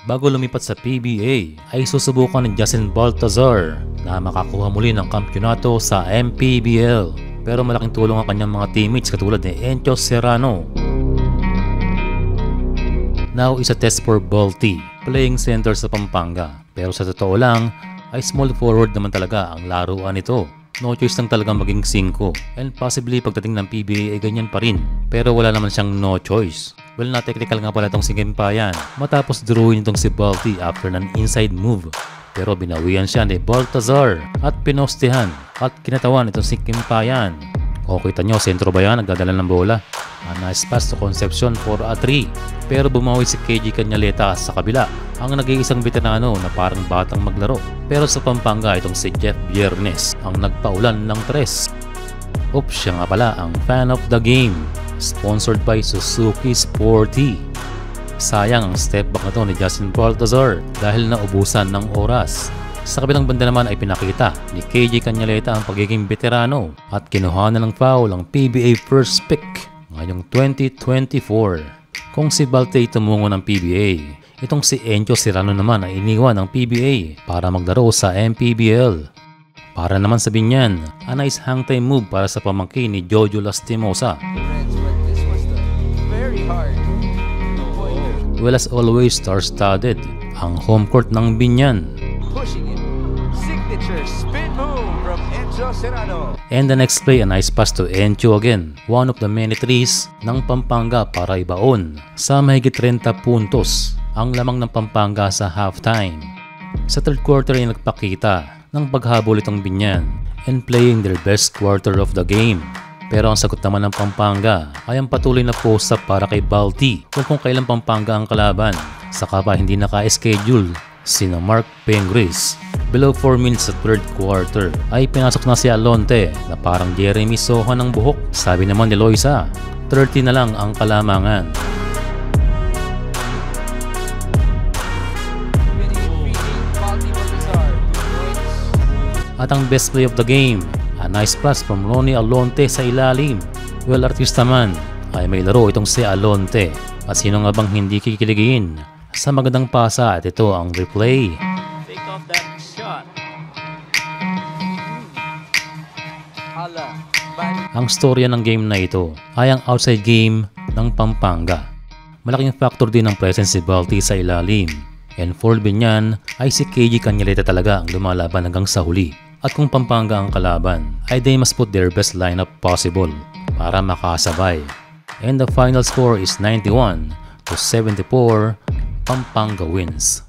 bago lumipat sa PBA ay susubukan ni Justin Baltazar na makakuha muli ng kampyonato sa MPBL. Pero malaking tulong ang kanyang mga teammates katulad ni Encho Serrano. Now is a test for Balti, playing center sa Pampanga. Pero sa totoo lang ay small forward naman talaga ang laruan nito. No choice lang talagang maging 5 and possibly pagdating ng PBA ay ganyan pa rin. Pero wala naman siyang no choice. Well, na technical nga pala itong si Kempayan matapos drawing itong si Balti after ng inside move. Pero binawian siya ni Baltazar at pinostehan at kinatawan itong si Kempayan. O kita nyo, sentro ba yan? Nagdadala ng bola. A nice pass to Concepcion for a 3. Pero bumawi si KJ Cañaleta sa kabila, ang nag-iisang veterano na parang batang maglaro. Pero sa Pampanga itong si Jeff Viernes ang nagpaulan ng 3. Oops, siya nga pala ang fan of the game. Sponsored by Suzuki Sporty. Sayang ang step back na to ni Justin Baltazar dahil naubusan ng oras. Sa kabilang banda naman ay pinakita ni KJ Cañaleta ang pagiging veterano at kinuha na ng foul ang PBA first pick ngayong 2024. Kung si Balti tumungo ng PBA, itong si Encho Serrano naman ay iniwan ng PBA para maglaro sa MPBL. Para naman sa Binyan, a nice hang time move para sa pamangkin ni Jojo Lastimosa. Well, as always, star-studded ang home court ng Binyan. And the next play, a nice pass to Encho again. One of the many threes ng Pampanga para ibaon sa mahigit 30 puntos ang lamang ng Pampanga sa halftime. Sa third quarter ay nagpakita ng paghabol itong Binyan and playing their best quarter of the game. Pero ang sagot naman ng Pampanga ay ang patuloy na post-up para kay Balti kung kailan Pampanga ang kalaban. Saka pa hindi naka-schedule sina Mark Pengris. Below 4 minutes sa third quarter ay pinasok na si Alonte na parang Jeremy Soho ng buhok. Sabi naman ni Loisa, 30 na lang ang kalamangan. At ang best play of the game, a nice pass from Ronnie Alonte sa ilalim. Well, artista man ay may laro itong si Alonte. At sino nga bang hindi kikiligin sa magandang pasa? At ito ang replay. Take off that shot. Ang storya ng game na ito ay ang outside game ng Pampanga. Malaking factor din ang presence si Balti sa ilalim. And for Binyan ay si KJ Cañaleta talaga ang lumalaban hanggang sa huli. At kung Pampanga ang kalaban, ay they must put their best lineup possible para makasabay. And the final score is 91-74, Pampanga wins.